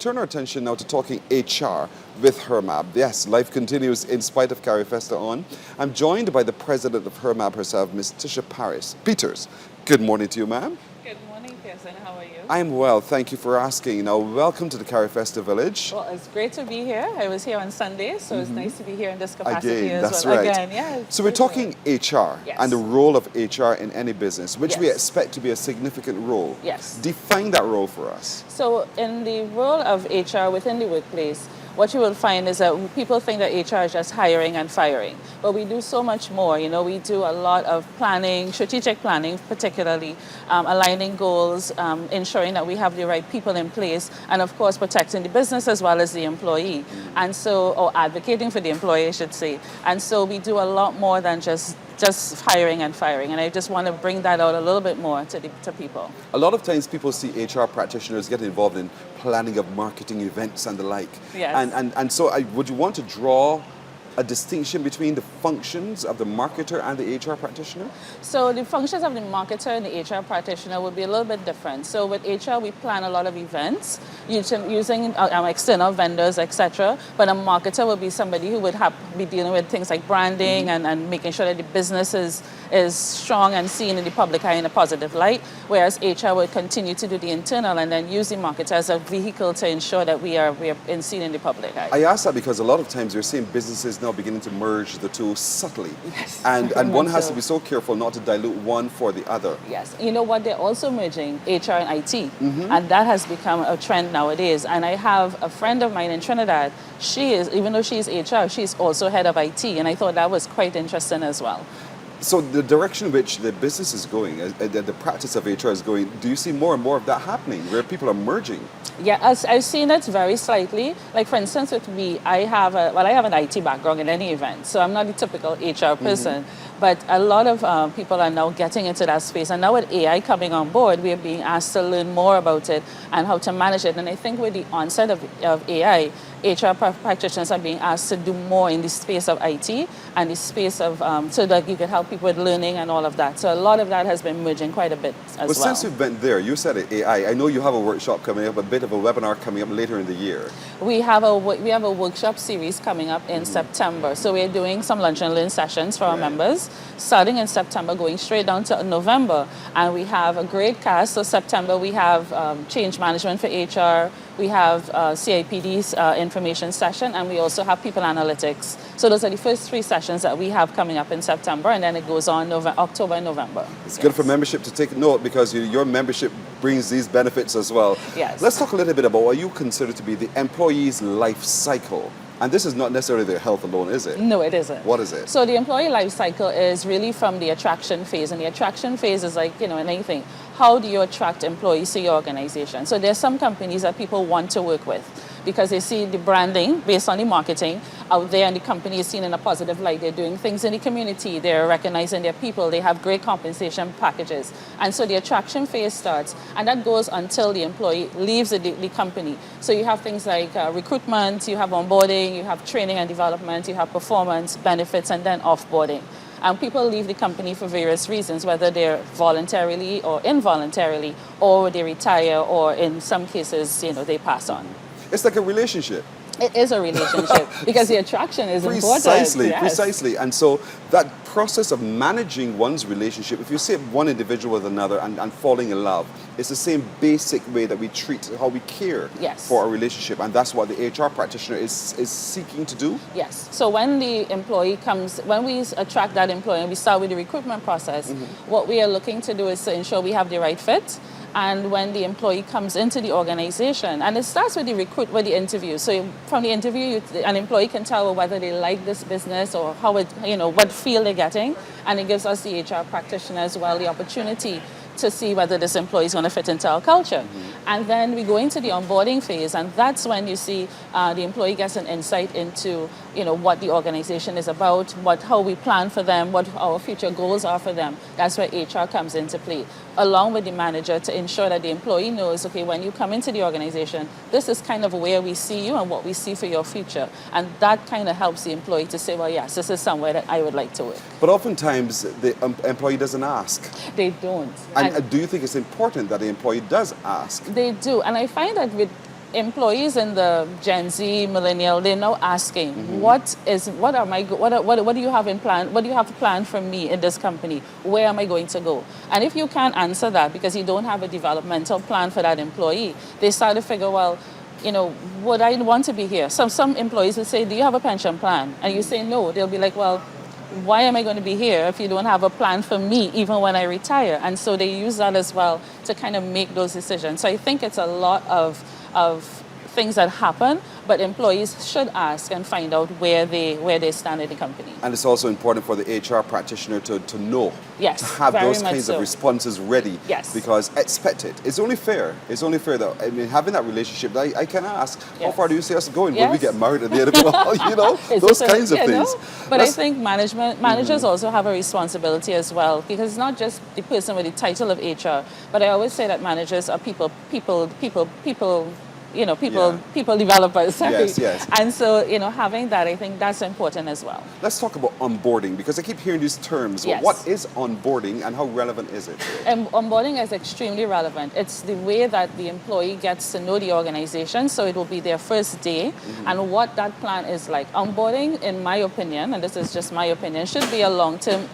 turn our attention now to talking HR with HRMAB. Yes, life continues in spite of CariFesta on. I'm joined by the president of HRMAB herself, Ms. Tisha Peters. Good morning to you, ma'am. Good morning, Pearson. How are you? I'm well, thank you for asking. Now, welcome to the CariFesta Village. Well, it's great to be here. I was here on Sunday, so it's nice to be here in this capacity Again, as that's well. right. Again, yeah. So we're talking HR Yes. and the role of HR in any business, which we Yes. expect to be a significant role. Yes. Define that role for us. So in the role of HR within the workplace, what you will find is that people think that HR is just hiring and firing, but we do so much more. You know, we do a lot of planning, strategic planning, particularly aligning goals, ensuring that we have the right people in place, and of course protecting the business as well as the employee, and so or advocating for the employee, I should say. And so we do a lot more than just hiring and firing, and I just want to bring that out a little bit more to people. A lot of times people see HR practitioners get involved in planning of marketing events and the like. Yes. And so would you want to draw a distinction between the functions of the marketer and the HR practitioner? So the functions of the marketer and the HR practitioner would be a little bit different. So with HR, we plan a lot of events using external vendors, etc. But a marketer would be somebody who would be dealing with things like branding and making sure that the business is strong and seen in the public eye in a positive light, whereas HR would continue to do the internal and then use the marketer as a vehicle to ensure that we are seen in the public eye. I ask that because a lot of times you're seeing businesses now beginning to merge the two subtly. Yes. And one has to be so careful not to dilute one for the other. Yes. You know what? They're also merging HR and IT. And that has become a trend nowadays. And I have a friend of mine in Trinidad. She is, even though she's HR, she's also head of IT. And I thought that was quite interesting as well. So the direction in which the business is going, the practice of HR is going, do you see more and more of that happening, where people are merging? Yeah, I've seen it very slightly. Like for instance, with me, I have an IT background in any event, so I'm not the typical HR person. But a lot of people are now getting into that space. And now with AI coming on board, we are being asked to learn more about it and how to manage it. And I think with the onset of AI, HR practitioners are being asked to do more in the space of IT and the space of, so that you can help people with learning and all of that. So a lot of that has been merging quite a bit as well. Since you've been there, you said AI. I know you have a workshop coming up, a bit of a webinar coming up later in the year. We have a workshop series coming up in September. So we're doing some lunch and learn sessions for our members, starting in September, going straight down to November. And we have a great cast. So September we have change management for HR. We have CIPD's information session, and we also have people analytics. So those are the first 3 sessions that we have coming up in September, and then it goes on October and November. It's good for membership to take note because your membership brings these benefits as well. Yes. Let's talk a little bit about what you consider to be the employee's life cycle. And this is not necessarily their health alone, is it? No, it isn't. What is it? So the employee life cycle is really from the attraction phase. And the attraction phase is like, in anything. How do you attract employees to your organization? So there's some companies that people want to work with because they see the branding based on the marketing out there, and the company is seen in a positive light. They're doing things in the community. They're recognizing their people. They have great compensation packages. And so the attraction phase starts, and that goes until the employee leaves the company. So you have things like recruitment, you have onboarding, you have training and development, you have performance, benefits, and then offboarding. And people leave the company for various reasons, whether they're voluntarily or involuntarily, or they retire, or in some cases, they pass on. It's like a relationship. It is a relationship because the attraction is important. Precisely. And so that process of managing one's relationship, if you say one individual with another and falling in love, it's the same basic way that we treat how we care for a relationship. And that's what the HR practitioner is seeking to do? Yes. So when the employee comes, when we attract that employee and we start with the recruitment process, what we are looking to do is to ensure we have the right fit. And when the employee comes into the organization, and it starts with the interview. So from the interview, an employee can tell whether they like this business or how what feel they're getting. And it gives us the HR practitioner as well the opportunity to see whether this employee is going to fit into our culture. And then we go into the onboarding phase, and that's when you see the employee gets an insight into what the organization is about, how we plan for them, what our future goals are for them. That's where HR comes into play, along with the manager, to ensure that the employee knows, okay, when you come into the organization, this is kind of where we see you and what we see for your future. And that kind of helps the employee to say, well, yes, this is somewhere that I would like to work. But oftentimes the employee doesn't ask. They don't. And do you think it's important that the employee does ask? They do. And I find that with employees in the Gen Z, millennial, they're now asking, what do you have in plan? What do you have planned for me in this company? Where am I going to go? And if you can't answer that because you don't have a developmental plan for that employee, they start to figure, well, would I want to be here? Some employees will say, do you have a pension plan? And you say no. They'll be like, well, why am I going to be here if you don't have a plan for me even when I retire? And so they use that as well to kind of make those decisions. So I think it's a lot of things that happen, but employees should ask and find out where they stand in the company. And it's also important for the HR practitioner to know, yes, to have those kinds of responses ready. Yes. Because expect it. It's only fair. It's only fair that, I mean, having that relationship, I can ask, how far do you see us going when we get married at the end of it all? Those kinds of things. But I think managers also have a responsibility as well, because it's not just the person with the title of HR, but I always say that managers are people developers. Sorry. Yes. And so, having that, I think that's important as well. Let's talk about onboarding, because I keep hearing these terms. Yes. What is onboarding and how relevant is it? Onboarding is extremely relevant. It's the way that the employee gets to know the organization, so it will be their first day, and what that plan is like. Onboarding, in my opinion, and this is just my opinion, should be a long-term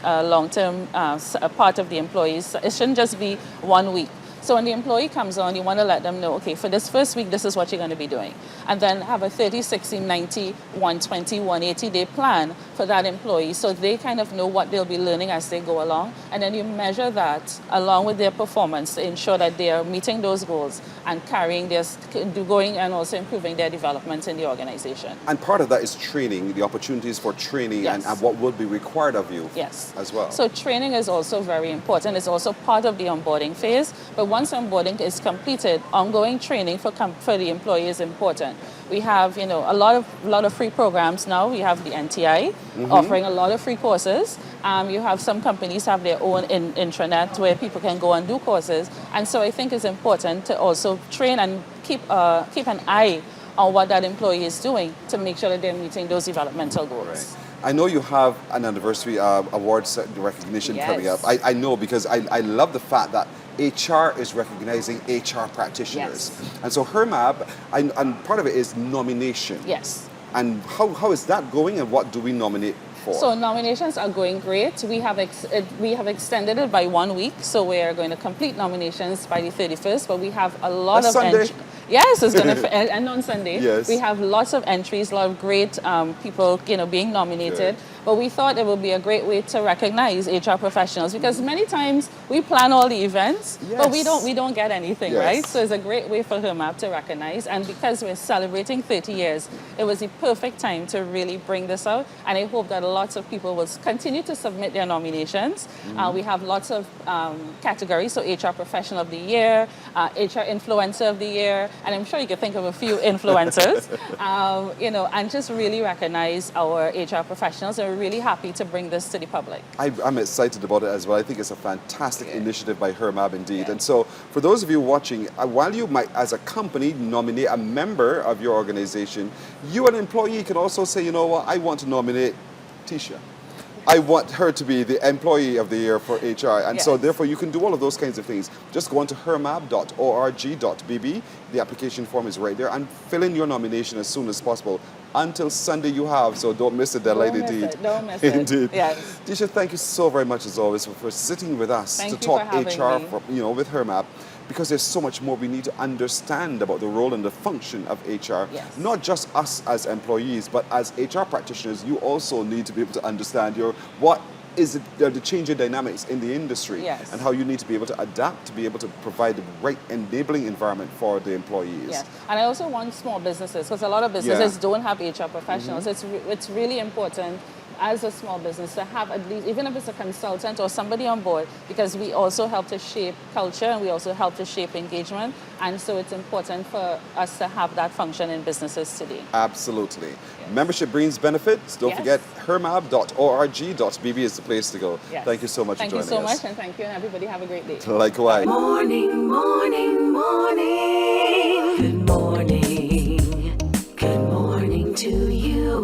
part of the employees. It shouldn't just be 1 week. So when the employee comes on, you want to let them know, okay, for this first week, this is what you're going to be doing. And then have a 30, 60, 90, 120, 180-day plan for that employee, so they kind of know what they'll be learning as they go along. And then you measure that along with their performance to ensure that they are meeting those goals and going and also improving their development in the organization. And part of that is training, the opportunities for training, and what will be required of you as well. So training is also very important. It's also part of the onboarding phase. But once onboarding is completed, ongoing training for the employee is important. We have, a lot of free programs now. We have the NTI offering a lot of free courses. You have some companies have their own intranet where people can go and do courses. And so I think it's important to also train and keep an eye on what that employee is doing to make sure that they're meeting those developmental goals. Right. I know you have an anniversary awards recognition coming up. I know, because I love the fact that HR is recognizing HR practitioners. And so HRMAB, and part of it is nomination. Yes. And how is that going, and what do we nominate for? So nominations are going great. We have extended it by 1 week, so we are going to complete nominations by the 31st, but we have a lot of Sunday. Yes, it's going to end on Sunday. Yes. We have lots of entries, a lot of great people, being nominated. Good. But we thought it would be a great way to recognize HR professionals, because many times we plan all the events, but we don't get anything, right? So it's a great way for HRMAB to recognize, and because we're celebrating 30 years, it was the perfect time to really bring this out. And I hope that lots of people will continue to submit their nominations. We have lots of categories, so HR Professional of the Year, HR Influencer of the Year, and I'm sure you can think of a few influencers, and just really recognize our HR professionals. And we're really happy to bring this to the public. I'm excited about it as well. I think it's a fantastic initiative by HRMAB indeed. And so for those of you watching, while you might, as a company, nominate a member of your organization, you, an employee, can also say, you know what, I want to nominate Tisha. I want her to be the Employee of the Year for HR. And so therefore you can do all of those kinds of things. Just go on to hrmab.org.bb. The application form is right there, and fill in your nomination as soon as possible. Until Sunday you have, so don't miss the deadline indeed. Don't miss it. Indeed. Yes. Tisha, thank you so very much as always for sitting with us to talk HR with HRMAB. Because there's so much more we need to understand about the role and the function of HR. Yes. Not just us as employees, but as HR practitioners, you also need to be able to understand what is the changing dynamics in the industry, and how you need to be able to adapt to be able to provide the right enabling environment for the employees. Yes, and I also want small businesses, because a lot of businesses don't have HR professionals. It's really important as a small business to have at least, even if it's a consultant or somebody on board, because we also help to shape culture and we also help to shape engagement. And so it's important for us to have that function in businesses today. Absolutely. Yes. Membership brings benefits. Don't forget, hrmab.org.bb is the place to go. Yes. Thank you so much for joining us. Thank you so much, and thank you, and everybody have a great day. Likewise. Morning, morning, morning. Good morning.